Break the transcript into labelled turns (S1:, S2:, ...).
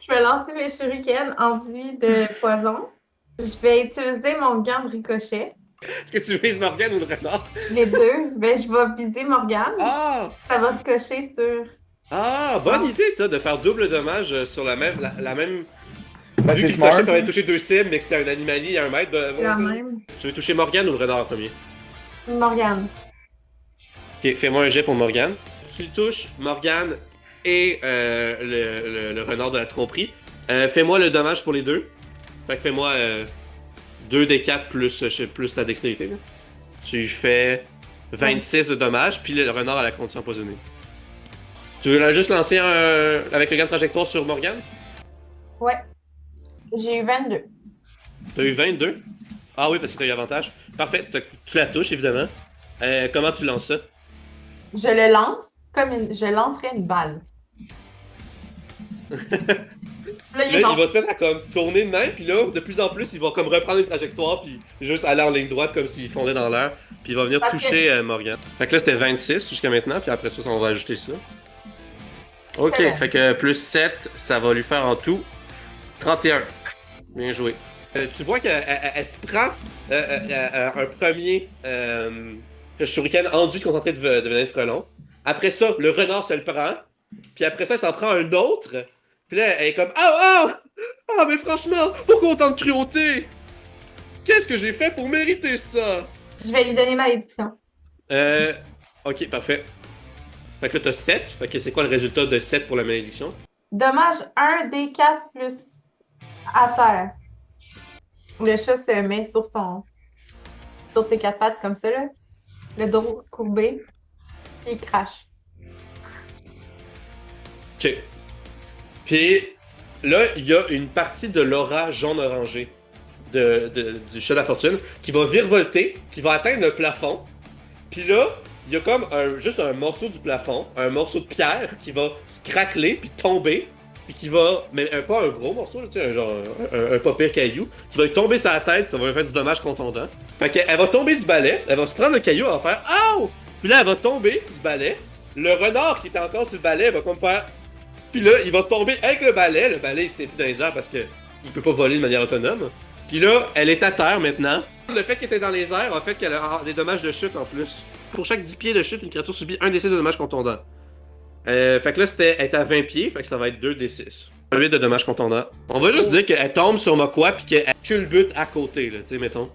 S1: Je vais lancer mes shurikens enduits de poison. Je vais utiliser mon gant de ricochet.
S2: Est-ce que tu vises Morgane ou le renard?
S1: Les deux. Ben, je vais viser Morgane.
S2: Ah!
S1: Ça va ricocher sur.
S2: Ah! Bonne idée, ça, de faire double dommage sur la même. La même.
S3: Ben,
S2: Vu
S3: c'est
S2: qu'il ricochet
S3: smart.
S2: permet de toucher deux cibles, mais que c'est un animalier à un mètre.
S1: C'est la même.
S2: Tu veux toucher Morgane ou le renard en premier?
S1: Morgane.
S2: Ok, fais-moi un jet pour Morgane. Tu touches Morgane et le renard de la tromperie. Fais-moi le dommage pour les deux. Fait que fais-moi 2 des 4 plus ta dextérité. Là. Tu fais 26 de dommages, puis le renard à la condition empoisonnée. Tu veux juste lancer avec le gant de trajectoire sur Morgane?
S1: Ouais. J'ai eu 22.
S2: T'as eu 22? Ah oui, parce que t'as eu avantage. Parfait, tu la touches évidemment. Comment tu lances ça?
S1: Je le lance je lancerais une balle. Là, il
S2: Là,
S1: est
S2: il
S1: mort.
S2: va se mettre à comme tourner de même, puis là, de plus en plus, il va comme reprendre une trajectoire, puis juste aller en ligne droite comme s'il fondait dans l'air, puis il va venir
S1: Parce
S2: toucher Morgan. Fait que là, c'était 26 jusqu'à maintenant, puis après ça, on va ajouter ça. Ok,
S1: Excellent.
S2: fait que plus 7, ça va lui faire en tout 31. Bien joué. Tu vois qu'elle se prend un premier shuriken enduit concentré de venin de frelon. Après ça, le renard se le prend, puis après ça, il s'en prend un autre. Puis là, elle est comme ah, ah! Ah, mais franchement, pourquoi autant de cruauté? Qu'est-ce que j'ai fait pour mériter ça?
S1: Je vais lui donner malédiction.
S2: Euh. Ok, parfait. Fait que là, t'as 7. Fait que c'est quoi le résultat de 7 pour la malédiction?
S1: Dommage 1 des 4 plus à terre. Le chat se met sur ses quatre pattes comme ça, là. Le dos courbé. Puis il crache.
S2: Ok. Puis là, il y a une partie de l'aura jaune-orangé du chat de la fortune qui va virevolter, qui va atteindre le plafond. Puis là, il y a comme juste un morceau du plafond, un morceau de pierre qui va se craqueler puis tomber. Puis qui va, mais pas un gros morceau, là, tu sais, un pas pire caillou, qui va lui tomber sur la tête, ça va lui faire du dommage contondant. Fait qu'elle va tomber du balai, elle va se prendre le caillou, elle va faire "Aouh!" Puis là, elle va tomber du balai. Le renard qui était encore sur le balai va comme faire. Puis là, il va tomber avec le balai il tient plus dans les airs parce que il peut pas voler de manière autonome. Puis là, elle est à terre maintenant. Le fait qu'elle était dans les airs a fait qu'elle a des dommages de chute en plus. Pour chaque 10 pieds de chute, une créature subit un des 6 de dommages contondants. Fait que là, elle est à 20 pieds, fait que ça va être 2 des 6. 8 de dommages contondants. On va juste dire qu'elle tombe sur Mokwa puis qu'elle culbute à côté, là, tu sais, mettons.